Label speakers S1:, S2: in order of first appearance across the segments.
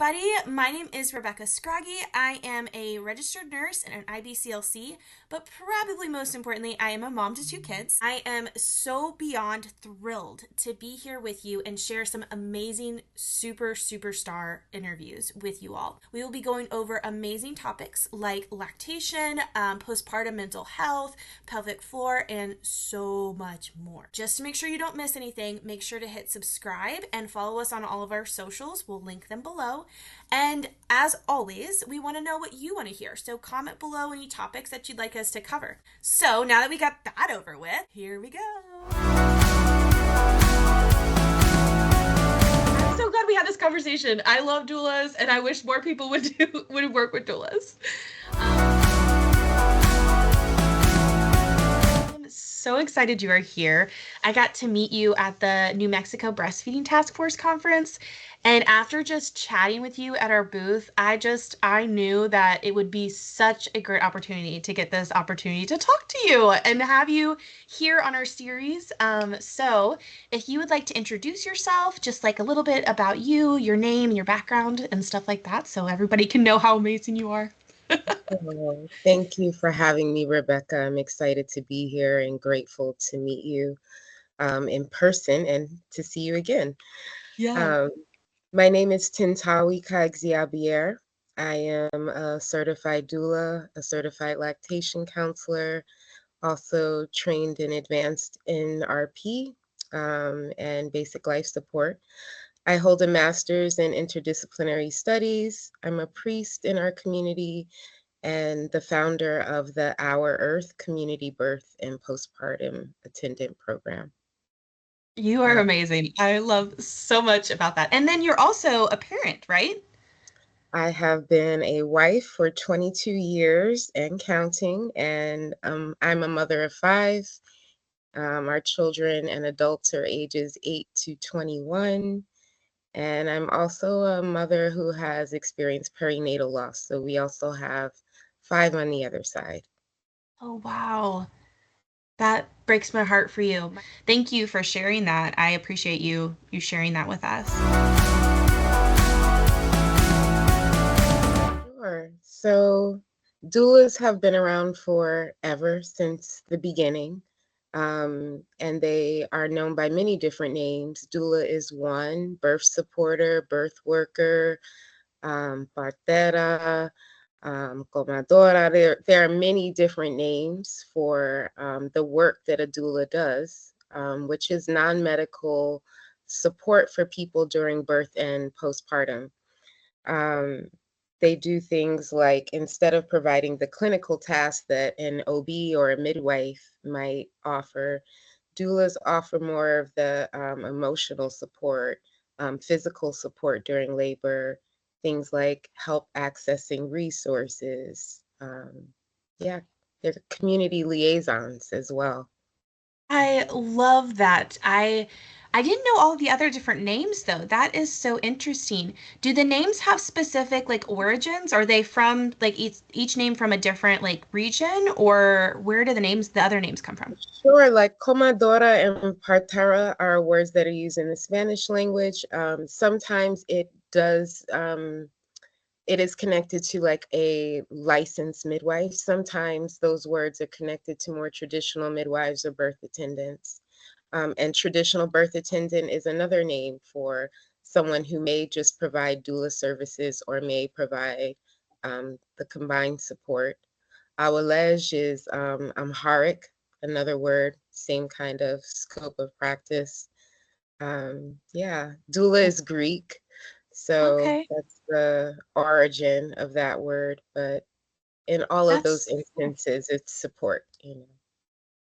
S1: everybody. My name is Rebecca Scroggy. I am a registered nurse and an IBCLC, but probably most importantly, I am a mom to two kids. I am so beyond thrilled to be here with you and share some amazing superstar interviews with you all. We will be going over amazing topics like lactation, postpartum mental health, pelvic floor, and so much more. Just to make sure you don't miss anything, make sure to hit subscribe and follow us on all of our socials. We'll link them below. And as always, we want to know what you want to hear. So comment below any topics that you'd like us to cover. So now that we got that over with, here we go. I'm so glad we had this conversation. I love doulas and I wish more people would work with doulas. So excited you are here. I got to meet you at the New Mexico Breastfeeding Task Force conference. And after just chatting with you at our booth, I knew that it would be such a great opportunity to get this opportunity to talk to you and have you here on our series. So if you would like to introduce yourself, just like a little bit about you, your name and your background and stuff like that, so everybody can know how amazing you are.
S2: Oh, thank you for having me, Rebecca. I'm excited to be here and grateful to meet you in person and to see you again.
S1: Yeah.
S2: My name is Tintawi Kaigziabiher. I am a certified doula, a certified lactation counselor, also trained and advanced in RP and basic life support. I hold a master's in interdisciplinary studies. I'm a priest in our community and the founder of the Our Earth Community Birth and Postpartum Attendant Program.
S1: You are amazing. I love so much about that. And then you're also a parent, right?
S2: I have been a wife for 22 years and counting, and I'm a mother of five. Our children and adults are ages 8 to 21. And I'm also a mother who has experienced perinatal loss. So we also have five on the other side.
S1: Oh, wow. That breaks my heart for you. Thank you for sharing that. I appreciate you sharing that with us.
S2: Sure. So doulas have been around forever since the beginning. And they are known by many different names. Doula is one, birth supporter, birth worker, partera, comadora. There are many different names for the work that a doula does, which is non-medical support for people during birth and postpartum. They do things like, instead of providing the clinical tasks that an OB or a midwife might offer, doulas offer more of the emotional support, physical support during labor, things like help accessing resources. Yeah, they're community liaisons as well.
S1: I love that. I didn't know all the other different names though. That is so interesting. Do the names have specific like origins? Are they from like each name from a different like region, or where do the other names come from?
S2: Sure, like comadora and partera are words that are used in the Spanish language. Sometimes it is connected to like a licensed midwife. Sometimes those words are connected to more traditional midwives or birth attendants. And traditional birth attendant is another name for someone who may just provide doula services or may provide the combined support. Awalej is Amharic, another word, same kind of scope of practice. Yeah, doula is Greek, so
S1: Okay.
S2: that's the origin of that word. But in all of those
S1: That's
S2: instances, it's support, you know.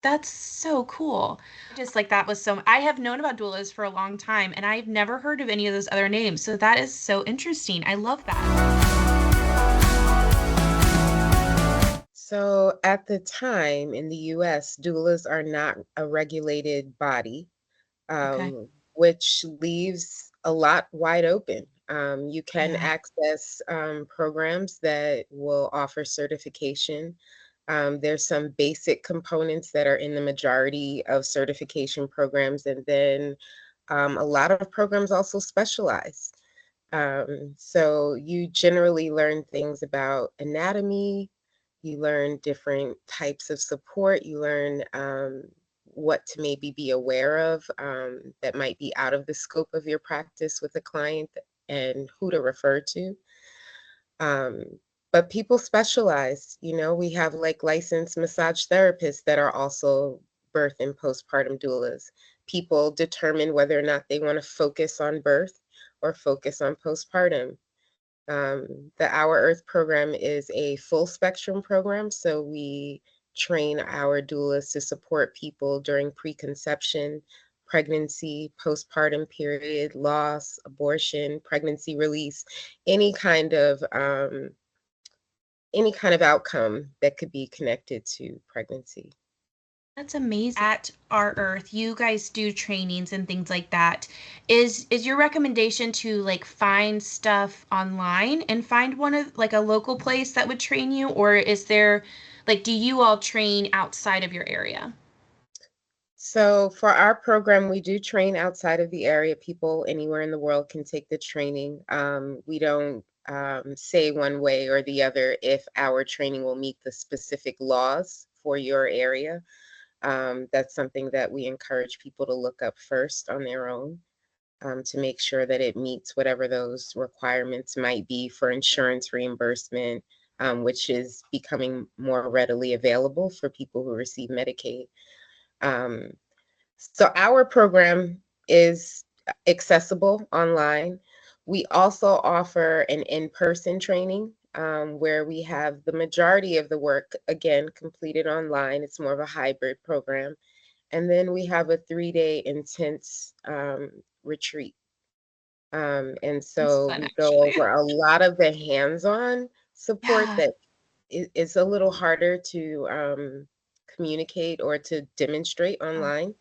S1: that's so cool. Just like that was so I have known about doulas for a long time and I've never heard of any of those other names. So that is so interesting. I love that.
S2: So at the time in the US, doulas are not a regulated body,
S1: Okay.
S2: which leaves a lot wide open. You can
S1: Yeah.
S2: access programs that will offer certification. There's some basic components that are in the majority of certification programs, and then a lot of programs also specialize. So you generally learn things about anatomy, you learn different types of support, you learn what to maybe be aware of that might be out of the scope of your practice with a client and who to refer to. Um, but people specialize, you know, we have like licensed massage therapists that are also birth and postpartum doulas. People determine whether or not they want to focus on birth or focus on postpartum. The Our Earth program is a full spectrum program, so we train our doulas to support people during preconception, pregnancy, postpartum period, loss, abortion, pregnancy release, any kind of um, any kind of outcome that could be connected to pregnancy.
S1: That's amazing. At Our Earth, you guys do trainings and things like that. Is your recommendation to like find stuff online and find one of like a local place that would train you, or is there like do you all train outside of your area?
S2: So for our program, we do train outside of the area. People anywhere in the world can take the training. We don't say one way or the other if our training will meet the specific laws for your area. That's something that we encourage people to look up first on their own to make sure that it meets whatever those requirements might be for insurance reimbursement, which is becoming more readily available for people who receive Medicaid. Um, so our program is accessible online. We also offer an in-person training where we have the majority of the work, again, completed online. It's more of a hybrid program. And then we have a 3-day intense retreat. And
S1: It's
S2: so
S1: fun
S2: we go
S1: actually.
S2: over a lot of the hands-on support
S1: Yeah.
S2: that is a little harder to communicate or to demonstrate
S1: Yeah.
S2: online.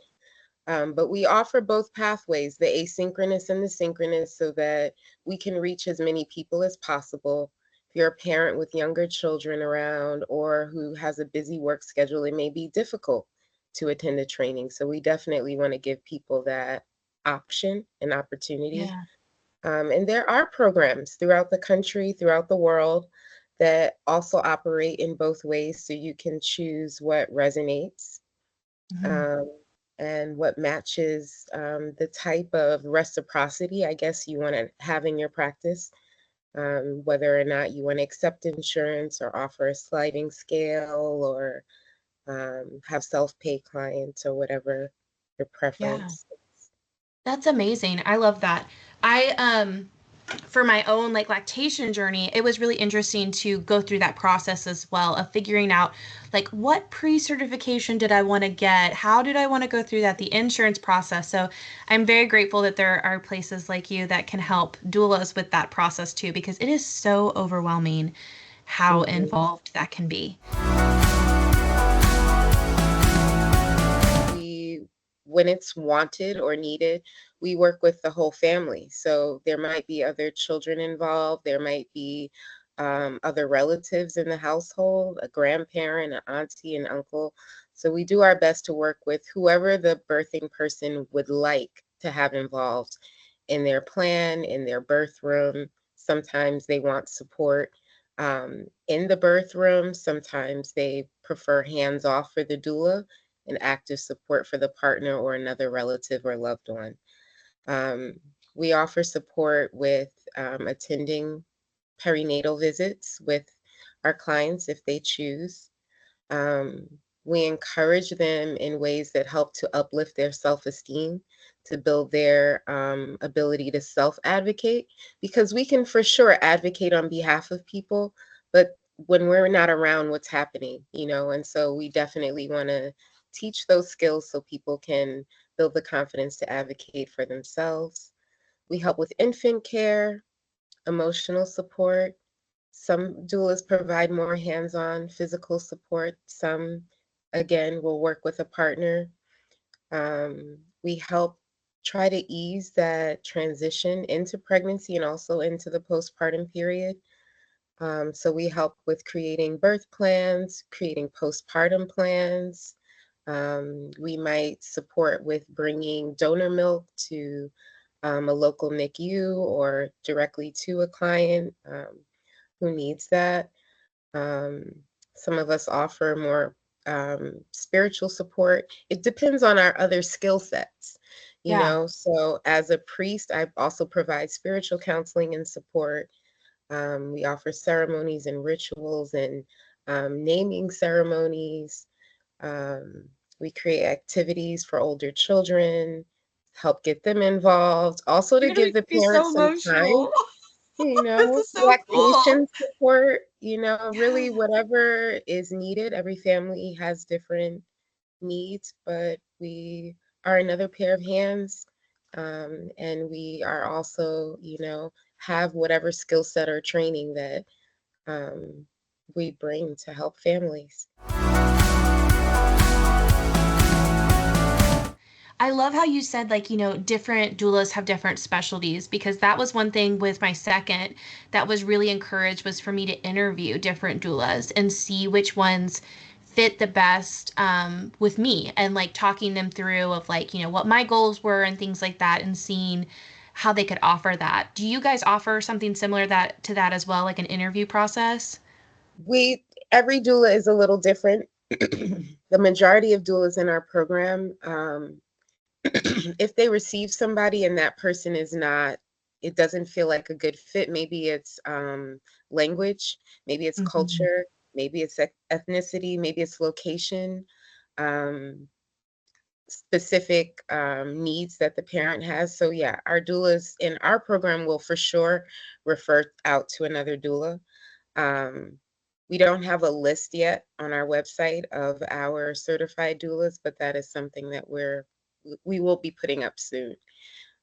S2: But we offer both pathways, the asynchronous and the synchronous, so that we can reach as many people as possible. If you're a parent with younger children around or who has a busy work schedule, it may be difficult to attend a training. So we definitely want to give people that option and opportunity.
S1: Yeah.
S2: And there are programs throughout the country, throughout the world, that also operate in both ways. So you can choose what resonates
S1: Mhm.
S2: um, and what matches the type of reciprocity, I guess, you want to have in your practice, whether or not you want to accept insurance or offer a sliding scale or have self-pay clients or whatever your
S1: Yeah.
S2: preference is.
S1: That's amazing. I love that. I for my own like lactation journey, it was really interesting to go through that process as well of figuring out like what pre-certification did I want to get? How did I want to go through that? The insurance process. So I'm very grateful that there are places like you that can help doulas with that process too, because it is so overwhelming how
S2: Mhm.
S1: involved that can be.
S2: We, when it's wanted or needed, we work with the whole family. So there might be other children involved, there might be other relatives in the household, a grandparent, an auntie, an uncle. So we do our best to work with whoever the birthing person would like to have involved in their plan, in their birth room. Sometimes they want support in the birth room. Sometimes they prefer hands off for the doula and active support for the partner or another relative or loved one. Um, we offer support with attending perinatal visits with our clients if they choose. Um, we encourage them in ways that help to uplift their self esteem, to build their ability to self advocate, because we can for sure advocate on behalf of people, but when we're not around, what's happening, you know? And so we definitely want to teach those skills so people can build the confidence to advocate for themselves. We help with infant care, emotional support. Some doulas provide more hands-on physical support. Some, again, will work with a partner. We help try to ease that transition into pregnancy and also into the postpartum period. So we help with creating birth plans, creating postpartum plans. We might support with bringing donor milk to a local NICU or directly to a client who needs that. Some of us offer more spiritual support. It depends on our other skill sets, you
S1: Yeah.
S2: know. So as a priest, I also provide spiritual counseling and support. We offer ceremonies and rituals and naming ceremonies. Um, we create activities for older children, help get them involved, also
S1: You're
S2: to
S1: gonna
S2: give
S1: make
S2: the
S1: me so
S2: parents some time,
S1: emotional.
S2: you
S1: This
S2: know,
S1: is so cool.
S2: lactation support, you know, really
S1: Yeah.
S2: whatever is needed. Every family has different needs, but we are another pair of hands. And we are also, you know, have whatever skill set or training that um, we bring to help families.
S1: I love how you said, like, different doulas have different specialties, because that was one thing with my second that was really encouraged, was for me to interview different doulas and see which ones fit the best with me, and like talking them through of, like, what my goals were and things like that, and seeing how they could offer that. Do you guys offer something similar that to that as well, like an interview process?
S2: We Every doula is a little different. The majority of doulas in our program, if they receive somebody and that person is not, it doesn't feel like a good fit, maybe it's language, maybe it's
S1: Mm-hmm.
S2: culture, maybe it's ethnicity, maybe it's location, um, specific needs that the parent has. So yeah, our doulas in our program will for sure refer out to another doula. Um, we don't have a list yet on our website of our certified doulas, but that is something that we will be putting up soon.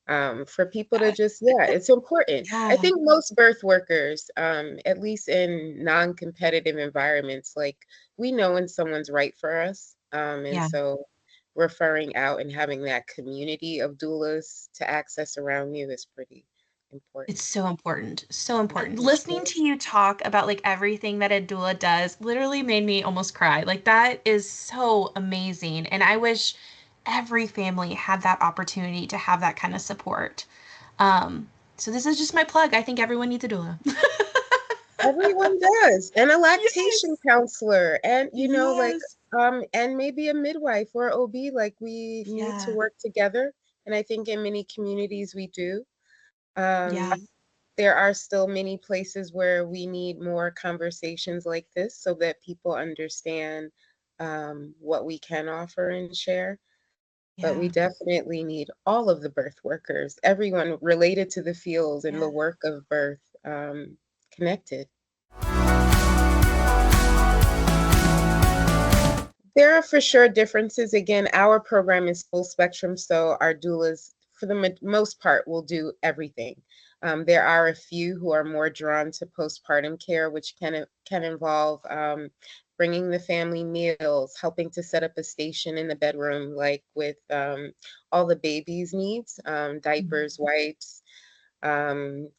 S2: For people to just, yeah, it's important. I
S1: Yeah.
S2: think most birth workers, at least in non-competitive environments, like we know when someone's right for us. And
S1: Yeah.
S2: so referring out and having that community of doulas to access around you is pretty
S1: It's
S2: important.
S1: so important. So important.
S2: For
S1: Listening
S2: sure.
S1: to you talk about like everything that a doula does literally made me almost cry. Like that is so amazing. And I wish every family had that opportunity to have that kind of support. Um, so this is just my plug. I think everyone needs a doula.
S2: Everyone does. And a lactation
S1: Yes.
S2: counselor and you know like
S1: Yes.
S2: and maybe a midwife or OB, like we need to
S1: Yeah.
S2: work together, and I think in many communities we do. Um
S1: Yeah.
S2: there are still many places where we need more conversations like this so that people understand what we can offer and share. But we
S1: Yeah.
S2: definitely need all of the birth workers, everyone related to the field and the
S1: Yeah.
S2: work of birth, connected. There are for sure differences. Again, our program is full spectrum, so our doulas, for the most part, will do everything. There are a few who are more drawn to postpartum care, which can involve bringing the family meals, helping to set up a station in the bedroom, like with all the baby's needs, diapers,
S1: Mhm.
S2: wipes,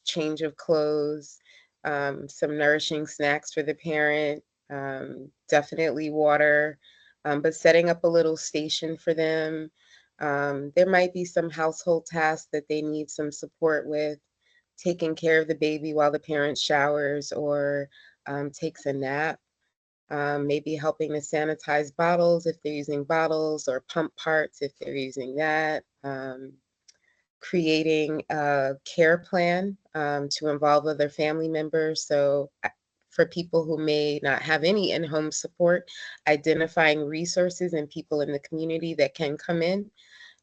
S2: change of clothes, some nourishing snacks for the parent, definitely water, but setting up a little station for them. There might be some household tasks that they need some support with, taking care of the baby while the parent showers or takes a nap. Maybe helping to sanitize bottles if they're using bottles, or pump parts if they're using that. Creating a care plan to involve other family members. So, for people who may not have any in home support, identifying resources and people in the community that can come in.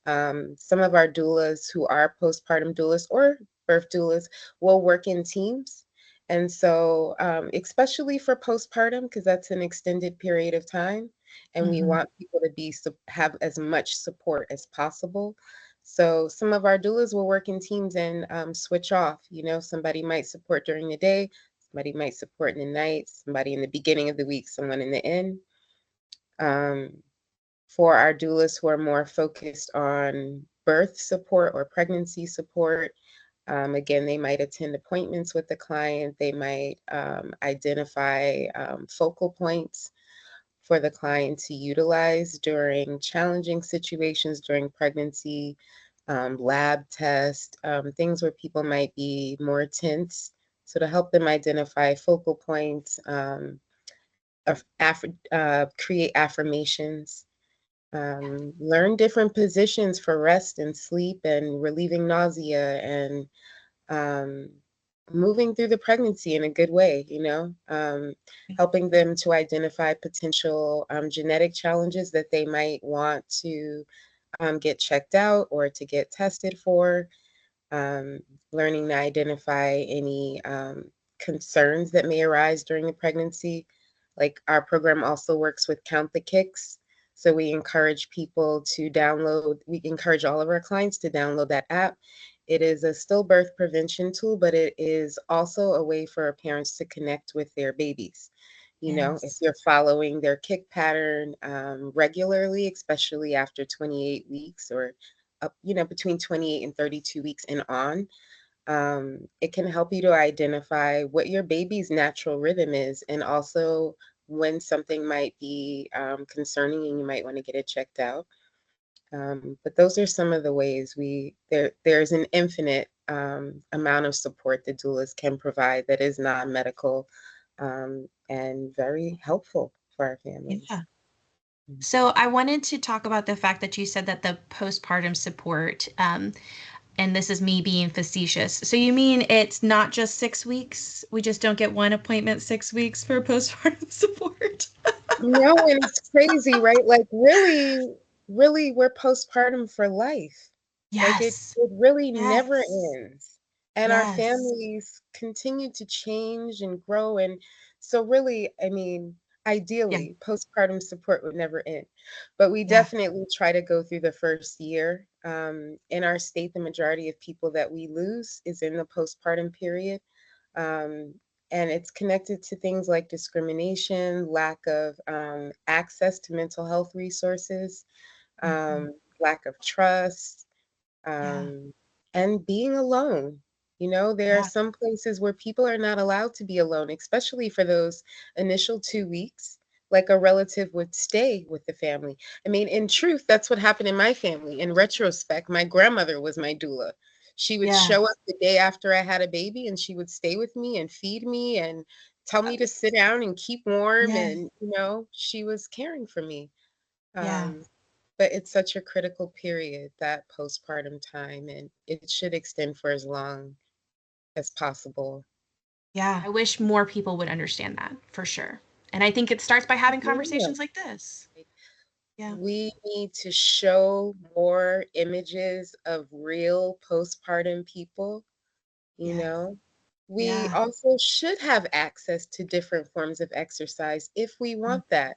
S2: Some of our doulas who are postpartum doulas or birth doulas will work in teams. And so, especially for postpartum, because that's an extended period of time, and we
S1: Mhm.
S2: want people to have as much support as possible. So, some of our doulas will work in teams and switch off. You know, somebody might support during the day, somebody might support in the night, somebody in the beginning of the week, someone in the end. Um, for our doulas who are more focused on birth support or pregnancy support, again, they might attend appointments with the client. They might identify focal points for the client to utilize during challenging situations during pregnancy, lab tests, things where people might be more tense. So to help them identify focal points, create affirmations, learn different positions for rest and sleep and relieving nausea and um, moving through the pregnancy in a good way, helping them to identify potential genetic challenges that they might want to get checked out or to get tested for, um, learning to identify any concerns that may arise during the pregnancy. Like our program also works with Count the Kicks. So we encourage we encourage all of our clients to download that app. It is a stillbirth prevention tool, but it is also a way for parents to connect with their babies. If
S1: Yes.
S2: you're following their kick pattern regularly, especially after 28 weeks or between 28 and 32 weeks and on, it can help you to identify what your baby's natural rhythm is and also when something might be concerning and you might want to get it checked out. But those are some of the ways there's an infinite amount of support that doulas can provide that is non-medical and very helpful for our families.
S1: Yeah. So I wanted to talk about the fact that you said that the postpartum support, and this is me being facetious. So you mean it's not just 6 weeks? We just don't get one appointment 6 weeks for postpartum support?
S2: No, and it's crazy, right? Like really, really, we're postpartum for life. Like
S1: Yes.
S2: it really never
S1: Yes.
S2: ends. And our
S1: Yes.
S2: families continue to change and grow. And so really, I mean,
S1: Yeah.
S2: ideally, postpartum support would never end. But we
S1: Yeah.
S2: definitely try to go through the first year. In our state, the majority of people that we lose is in the postpartum period. Um, and it's connected to things like discrimination, lack of access to mental health resources,
S1: Mhm.
S2: lack of trust,
S1: Yeah.
S2: and being alone. There are
S1: Yeah.
S2: some places where people are not allowed to be alone, especially for those initial 2 weeks. Like a relative would stay with the family. I mean, in truth, that's what happened in my family. In retrospect, my grandmother was my doula. She would
S1: Yeah.
S2: show up the day after I had a baby and she would stay with me and feed me and tell me to sit down and keep warm.
S1: Yeah.
S2: And, she was caring for me.
S1: Yeah.
S2: Um, but it's such a critical period, that postpartum time, and it should extend for as long as possible.
S1: Yeah. I wish more people would understand that for sure. And I think it starts by having
S2: Yeah.
S1: conversations like this. Yeah.
S2: We need to show more images of real postpartum people, you
S1: Yeah.
S2: know. We
S1: Yeah.
S2: also should have access to different forms of exercise if we
S1: Mm.
S2: want that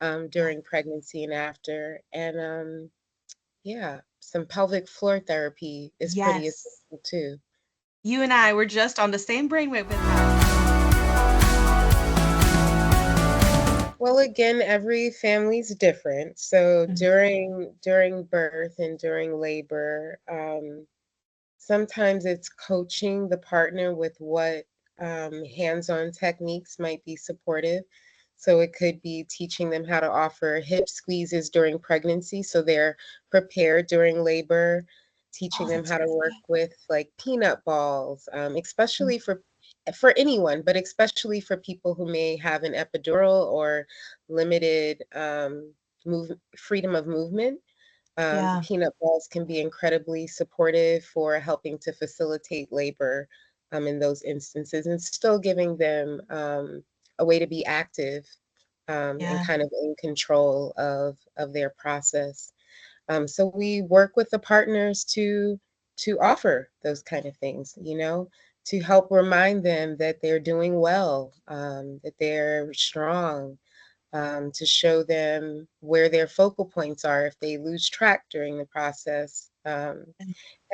S1: Yeah.
S2: during pregnancy and after. And yeah, some pelvic floor therapy is pretty
S1: Yes.
S2: essential too.
S1: You and I were just on the same brainwave with that.
S2: Well, again, every family's different. So
S1: Mhm.
S2: during birth and during labor, sometimes it's coaching the partner with what hands-on techniques might be supportive. So it could be teaching them how to offer hip squeezes during pregnancy so they're prepared during labor, teaching
S1: Oh,
S2: them
S1: that's
S2: how to
S1: great.
S2: work
S1: Yeah.
S2: with like peanut balls,
S1: Mm.
S2: especially for anyone, but especially for people who may have an epidural or limited freedom of movement. The
S1: Yeah.
S2: peanut balls can be incredibly supportive for helping to facilitate labor in those instances and still giving them a way to be active and
S1: Yeah.
S2: kind of in control of their process. So we work with the partners to offer those kind of things, to help remind them that they're doing well, that they're strong, to show them where their focal points are if they lose track during the process,
S1: And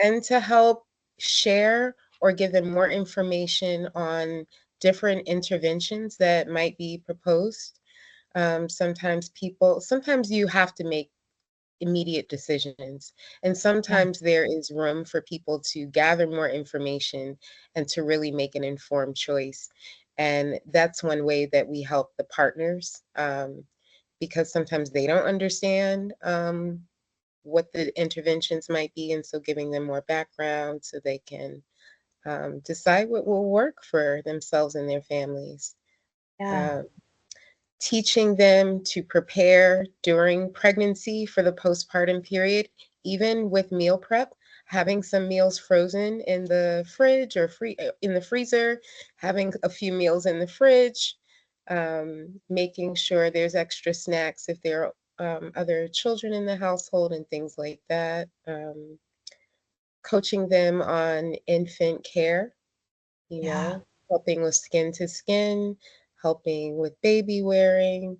S2: and to help share or give them more information on different interventions that might be proposed. Sometimes you have to make immediate decisions. And
S1: yeah.
S2: sometimes there is room for people to gather more information and to really make an informed choice. And that's one way that we help the partners because sometimes they don't understand what the interventions might be, and so giving them more background so they can decide what will work for themselves and their families.
S1: Yeah.
S2: Um, Teaching them to prepare during pregnancy for the postpartum period, even with meal prep, having some meals frozen in the fridge or in the freezer, having a few meals in the fridge, making sure there's extra snacks if there are other children in the household and things like that. Coaching them on infant care, you
S1: Yeah.
S2: know, helping with skin to skin, helping with baby wearing,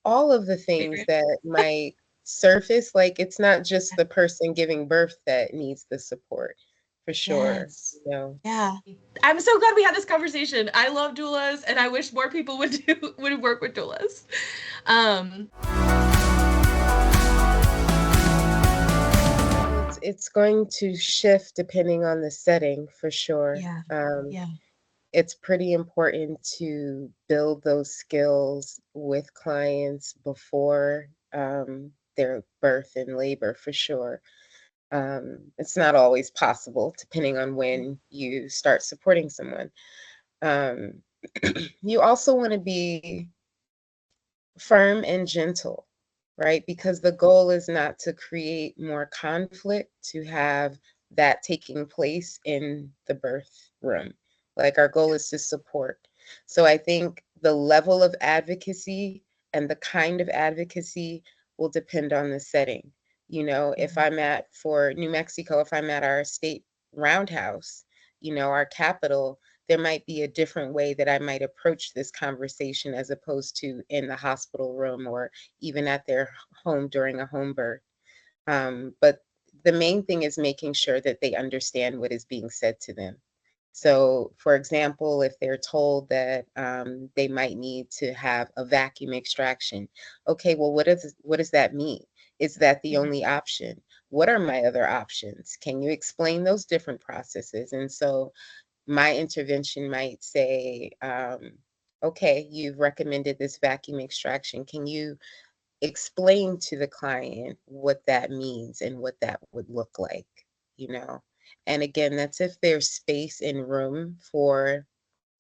S2: all of the things
S1: Favorite.
S2: that might surface. Like, it's not just the person giving birth that needs the support, for sure,
S1: Yes.
S2: you know.
S1: Yeah.
S3: I'm so glad we had this conversation. I love doulas, and I wish more people would work with doulas.
S2: It's going to shift depending on the setting, for sure.
S1: Yeah. Yeah.
S2: It's pretty important to build those skills with clients before their birth and labor, for sure. It's not always possible, depending on when you start supporting someone. Um, you also want to be firm and gentle, right? Because the goal is not to create more conflict, to have that taking place in the birth room. Like, our goal is to support. So I think the level of advocacy and the kind of advocacy will depend on the setting. You know, if I'm at, for New Mexico, if I'm at our state roundhouse, you know, our capital, there might be a different way that I might approach this conversation as opposed to in the hospital room or even at their home during a home birth. But the main thing is making sure that they understand what is being said to them. So, for example, if they're told that they might need to have a vacuum extraction, okay, well, what does that mean? Is that the only option? What are my other options? Can you explain those different processes? And so my intervention might say, okay, you've recommended this vacuum extraction. Can you explain to the client what that means and what that would look like, you know? And again, that's if there's space and room for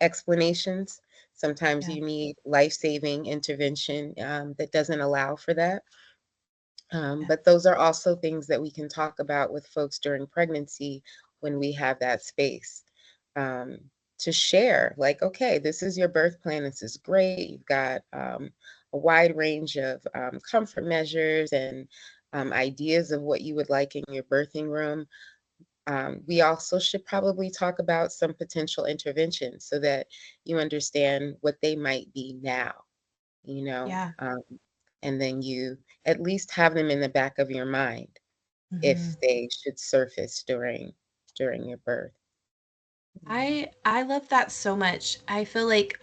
S2: explanations. Sometimes
S1: Yeah.
S2: you need life-saving intervention that doesn't allow for that.
S1: Yeah.
S2: But those are also things that we can talk about with folks during pregnancy when we have that space um, to share. Like, okay, this is your birth plan. This is great. You've got a wide range of comfort measures and ideas of what you would like in your birthing room. We also should probably talk about some potential interventions so that you understand what they might be now, you know,
S1: Yeah.
S2: and then you at least have them in the back of your mind
S1: Mm-hmm.
S2: if they should surface during your birth.
S3: I love that so much. I feel like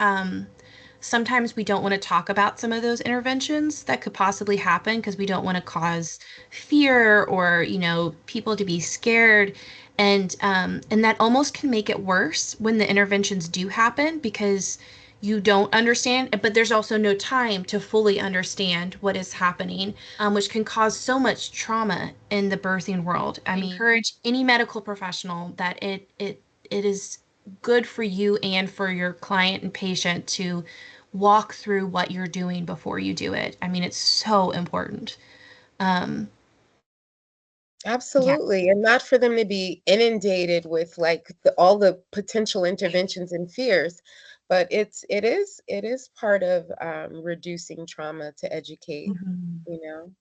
S3: sometimes we don't want to talk about some of those interventions that could possibly happen because we don't want to cause fear or, people to be scared. And that almost can make it worse when the interventions do happen because you don't understand, but there's also no time to fully understand what is happening, which can cause so much trauma in the birthing world. I mean, encourage any medical professional that it is good for you and for your client and patient to walk through what you're doing before you do it. I mean, it's so important. Um, yeah.
S2: Absolutely, and not for them to be inundated with like all the potential interventions and fears, but it is part of reducing trauma to educate,
S1: Mhm.
S2: you know.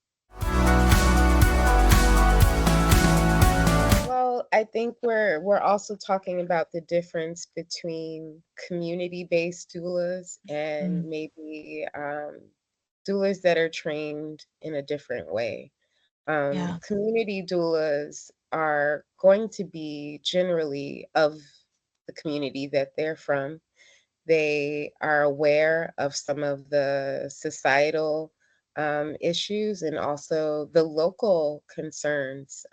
S2: Well, I think we're also talking about the difference between community-based doulas and
S1: Mm.
S2: maybe doulas that are trained in a different way.
S1: Yeah.
S2: Community doulas are going to be generally of the community that they're from. They are aware of some of the societal issues and also the local concerns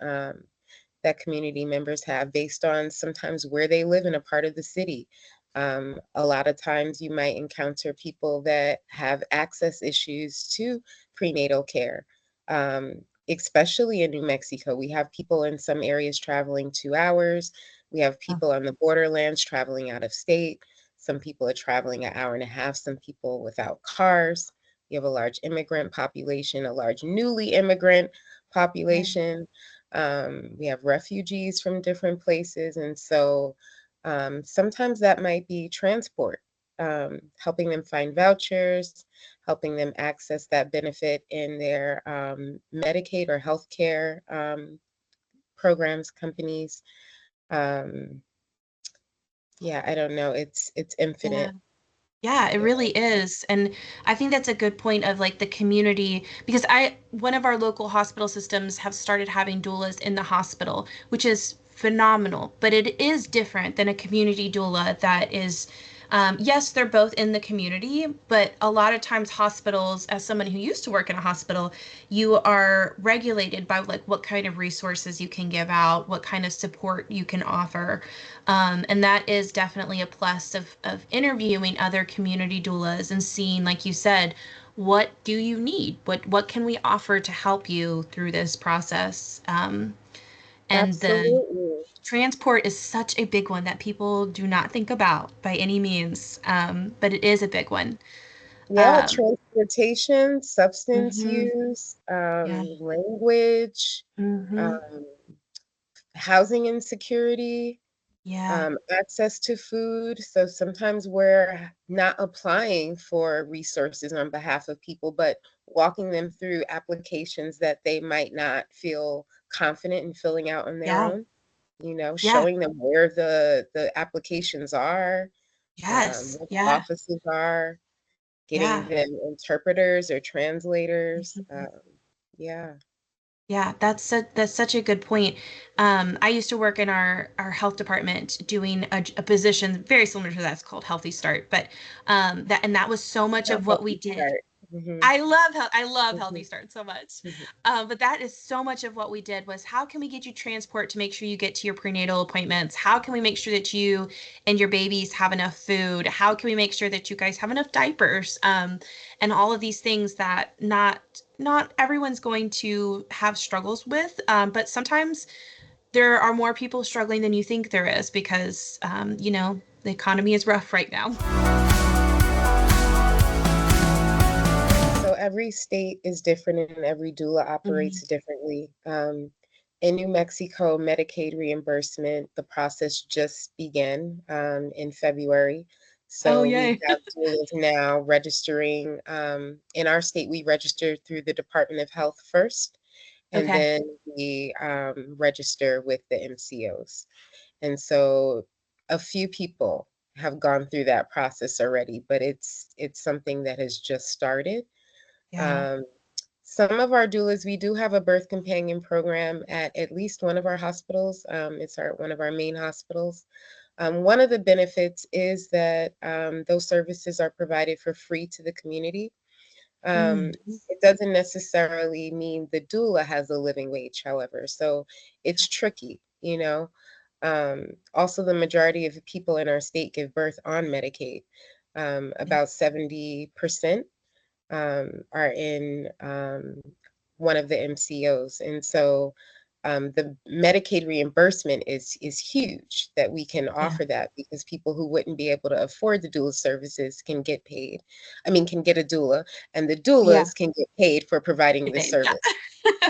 S2: that community members have based on sometimes where they live in a part of the city. A lot of times you might encounter people that have access issues to prenatal care. especially in New Mexico. We have people in some areas traveling 2 hours. We have people on the borderlands traveling out of state. Some people are traveling an hour and a half, some people without cars. We have a large immigrant population, a large newly immigrant population. We have refugees from different places. And so sometimes that might be transport, helping them find vouchers, helping them access that benefit in their Medicaid or healthcare programs, companies. Um, yeah, I don't know. It's
S3: Yeah.
S2: infinite.
S3: Yeah, it
S2: Yeah.
S3: really is. And I think that's a good point of like the community because one of our local hospital systems have started having doulas in the hospital, which is phenomenal. But it is different than a community doula that is, yes, they're both in the community, but a lot of times hospitals, as someone who used to work in a hospital, you are regulated by like what kind of resources you can give out, what kind of support you can offer. And that is definitely a plus of interviewing other community doulas and seeing, like you said, what do you need? What can we offer to help you through this process? And the
S2: Absolutely.
S3: transport is such a big one that people do not think about by any means, but it is a big one.
S2: Yeah,
S3: Um,
S2: transportation, substance
S3: mhm,
S2: use,
S3: yeah,
S2: language,
S3: hmm
S2: um, housing insecurity,
S3: yeah,
S2: access to food. So sometimes we're not applying for resources on behalf of people, but walking them through applications that they might not feel confident in filling out on their
S3: yeah,
S2: own. You know,
S3: yeah,
S2: showing them where the applications are,
S3: yes,
S2: what the
S3: yeah,
S2: offices are, getting
S3: yeah.
S2: them interpreters or translators.
S3: Mhm.
S2: Yeah.
S3: Yeah, that's such a good point. I used to work in our health department doing a position very similar to that's called Healthy Start, but that was so much
S2: A
S3: of what we
S2: healthy
S3: did.
S2: start. Hmm.
S3: I love Healthy
S2: Hmm.
S3: Start so much.
S2: Hmm.
S3: But that is so much of what we did was how can we get you transport to make sure you get to your prenatal appointments? How can we make sure that you and your babies have enough food? How can we make sure that you guys have enough diapers? And all of these things that not everyone's going to have struggles with, but sometimes there are more people struggling than you think there is because the economy is rough right now.
S2: So every state is different and every doula
S3: Mhm.
S2: operates differently. In New Mexico, Medicaid reimbursement, the process just began in February.
S3: Oh,
S2: So we
S3: yay.
S2: have doulas now registering. In our state, we register through the Department of Health first, and
S3: Okay.
S2: then we register with the MCOs. And so a few people have gone through that process already, but it's something that has just started.
S3: Yeah.
S2: Um, some of our doulas, we do have a birth companion program at least one of our hospitals. It's one of our main hospitals. One of the benefits is that those services are provided for free to the community. Um,
S3: Mm.
S2: it doesn't necessarily mean the doula has a living wage, however, so it's tricky, you know. Also, the majority of the people in our state give birth on Medicaid. About 70% are in one of the MCOs. And so the Medicaid reimbursement is huge that we can
S3: Yeah.
S2: offer that because people who wouldn't be able to afford the doula services can get paid. I mean, can get a doula, and the
S3: Yeah.
S2: doulas can get paid for providing
S3: Get
S2: the
S3: paid. Yeah.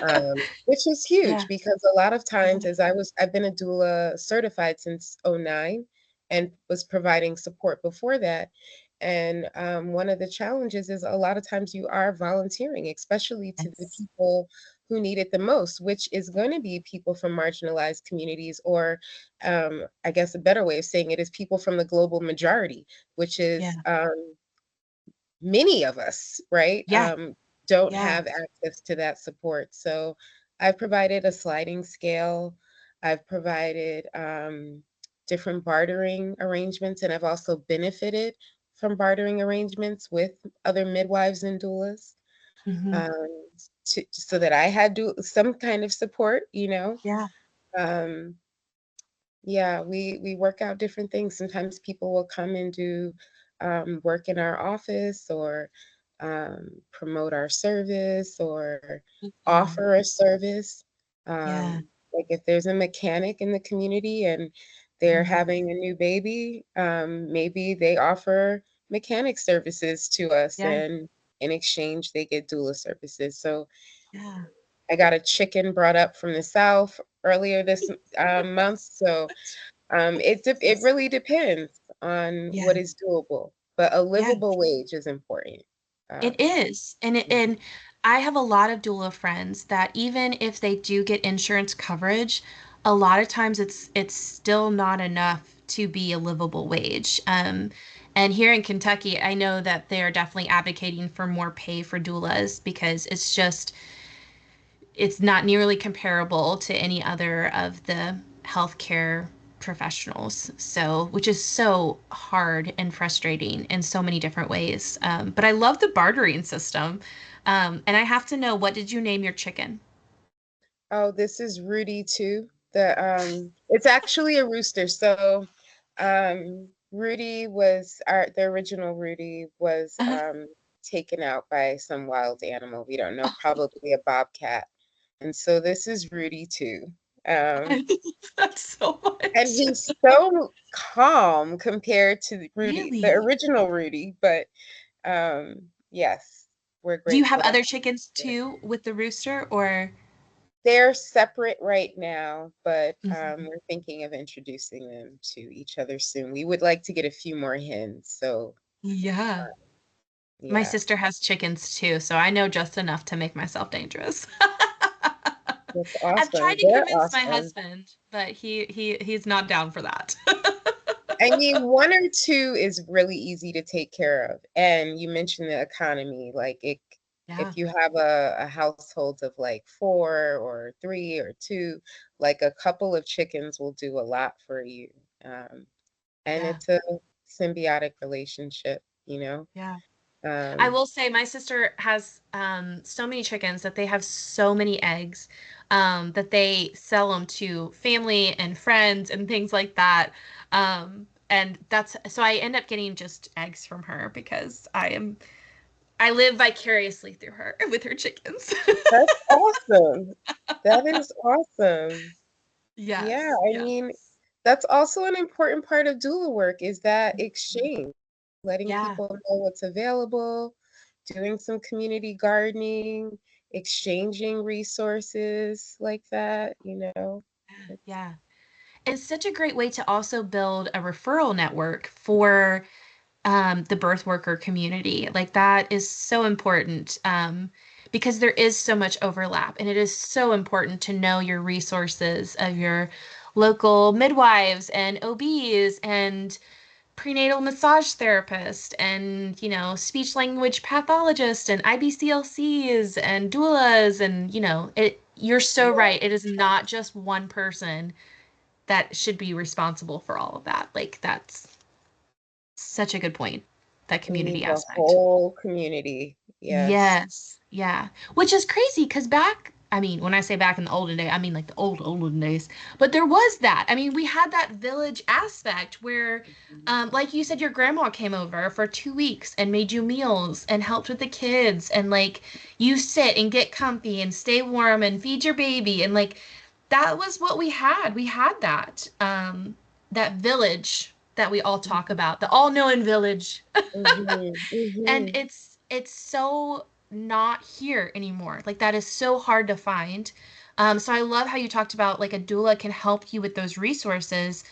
S2: service. Which is huge
S3: Yeah.
S2: because a lot of times,
S3: Yeah.
S2: I've been a doula certified since '09 and was providing support before that. And one of the challenges is a lot of times you are volunteering, especially to the
S3: Yes.
S2: people who need it the most, which is going to be people from marginalized communities, or I guess a better way of saying it is people from the global majority, which
S3: Yeah.
S2: is many of us, right,
S3: Yeah.
S2: don't
S3: Yeah.
S2: have access to that support. So I've provided a sliding scale. I've provided different bartering arrangements, and I've also benefited from bartering arrangements with other midwives and doulas,
S3: Hmm.
S2: um, so that I had some kind of support, you know.
S3: Yeah.
S2: Um, yeah, we work out different things. Sometimes people will come and do work in our office, or promote our service or
S3: Mhm.
S2: offer a service.
S3: Yeah.
S2: Like if there's a mechanic in the community and they're
S3: Mhm.
S2: having a new baby, maybe they offer mechanic services to us,
S3: Yeah.
S2: and in exchange they get doula services. So
S3: Yeah.
S2: I got a chicken brought up from the South earlier this month. So it really depends on
S3: Yeah.
S2: what is doable, but a
S3: Yeah.
S2: livable wage is important.
S3: It
S2: Um,
S3: is.
S2: mhm.
S3: And I have a lot of doula friends that even if they do get insurance coverage, a lot of times it's still not enough to be a livable wage. And here in Kentucky, I know that they are definitely advocating for more pay for doulas because it's not nearly comparable to any other of the healthcare professionals. So, which is so hard and frustrating in so many different ways. But I love the bartering system. And I have to know, what did you name your chicken?
S2: Oh, this is Rudy too. It's actually a rooster. So Rudy was the original Rudy was taken out by some wild animal. We don't know, probably a bobcat. And so this is Rudy too. Um,
S3: I love that so
S2: and
S3: much.
S2: he's so calm compared to Rudy, the
S3: Really?
S2: original Rudy. But yes, we're
S3: Do you have
S2: grateful to
S3: other
S2: have
S3: chickens
S2: him.
S3: too with the rooster or?
S2: They're separate right now, but
S3: Mhm.
S2: we're thinking of introducing them to each other soon. We would like to get a few more hens. So
S3: Yeah. My
S2: yeah,
S3: sister has chickens too, so I know just enough to make myself dangerous.
S2: that's
S3: I've tried
S2: awesome.
S3: to
S2: They're
S3: convince my
S2: awesome.
S3: husband, but he's not down for that.
S2: I mean, one or two is really easy to take care of. And you mentioned the economy, like
S3: Yeah,
S2: if you have a household of like four or three or two, like a couple of chickens will do a lot for you. Um, and
S3: yeah,
S2: it's a symbiotic relationship, you know?
S3: yeah. I
S2: Um,
S3: will say my sister has so many chickens that they have so many eggs that they sell them to family and friends and things like that. And that's so I end up getting just eggs from her because I live vicariously through her with her chickens.
S2: that's awesome. That is awesome. Yeah,
S3: Yes,
S2: I
S3: yes.
S2: mean, that's also an important part of doula work is that exchange, letting
S3: Yeah,
S2: people know what's available, doing some community gardening, exchanging resources like that, you know. It's
S3: yeah. It's such a great way to also build a referral network for the birth worker community. Like that is so important because there is so much overlap, and it is so important to know your resources of your local midwives and OBs and prenatal massage therapist and speech language pathologist and IBCLCs and doulas and you're so
S2: yeah,
S3: right. It is not just one person that should be responsible for all of that. Like that's such a good point. That
S2: we need
S3: community
S2: the
S3: aspect.
S2: whole community. Yes.
S3: Yes. Yeah. Which is crazy because I mean, when I say back in the olden day, I mean like the olden days. But there was that. I mean, we had that village aspect where, like you said, your grandma came over for 2 weeks and made you meals and helped with the kids. And like you sit and get comfy and stay warm and feed your baby. And like that was what we had. We had that, that village that we all talk about, the all-knowing village.
S2: Mhm,
S3: And
S2: mhm.
S3: it's so not here anymore. Like that is so hard to find. So I love how you talked about like a doula can help you with those resources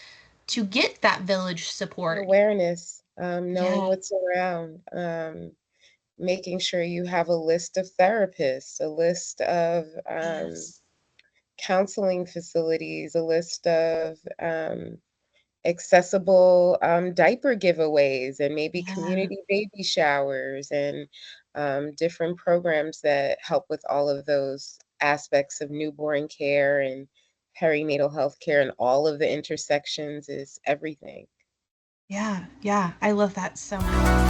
S3: to get that village support.
S2: Awareness, knowing
S3: Yeah.
S2: what's around, making sure you have a list of therapists, a list of
S3: Yes.
S2: counseling facilities, a list of accessible diaper giveaways, and maybe
S3: Yeah.
S2: community baby showers, and different programs that help with all of those aspects of newborn care and perinatal health care, and all of the intersections is everything.
S3: Yeah. Yeah. I love that so much.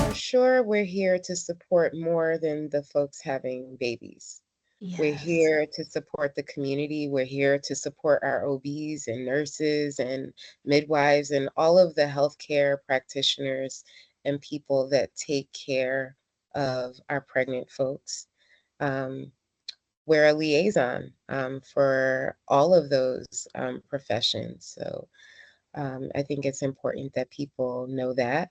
S2: For sure, we're here to support more than the folks having babies. We're
S3: Yes.
S2: here to support the community. We're here to support our OBs and nurses and midwives and all of the healthcare practitioners and people that take care of our pregnant folks. We're a liaison for all of those professions. So I think it's important that people know that,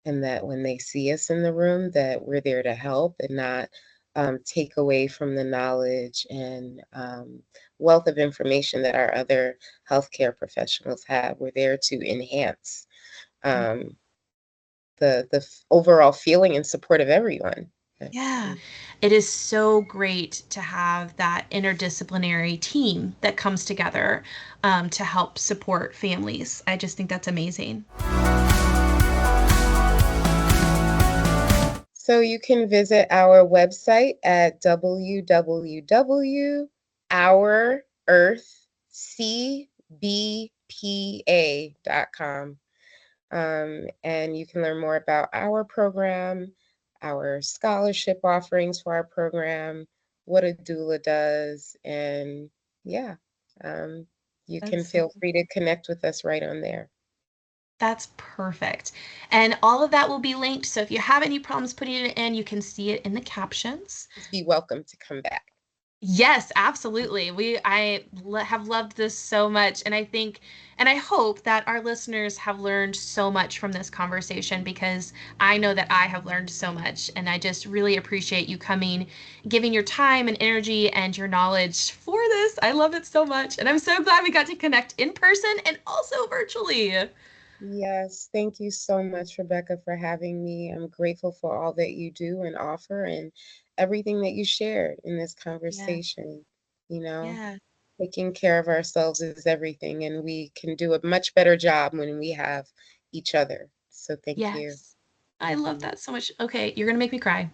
S2: and that when they see us in the room, that we're there to help and not take away from the knowledge and wealth of information that our other healthcare professionals have. We're there to enhance the overall feeling and support of everyone.
S3: Yeah. It is so great to have that interdisciplinary team that comes together to help support families. I just think that's amazing.
S2: So you can visit our website at www.ourearthcbpa.com. And you can learn more about our program, our scholarship offerings for our program, what a doula does, and yeah, you can feel free to connect with us right on there.
S3: That's perfect. And all of that will be linked. So if you have any problems putting it in, you can see it in the captions.
S2: Just be welcome to come back.
S3: Yes, absolutely. Have loved this so much, and I hope that our listeners have learned so much from this conversation, because I know that I have learned so much, and I just really appreciate you coming, giving your time and energy and your knowledge for this. I love it so much, and I'm so glad we got to connect in person and also virtually.
S2: Yes, thank you so much, Rebecca, for having me. I'm grateful for all that you do and offer and everything that you shared in this
S3: Yeah.
S2: conversation. You know,
S3: Yeah.
S2: taking care of ourselves is everything, and we can do a much better job when we have each other. So thank you.
S3: Yes. I love that so much. Okay, you're gonna make me cry.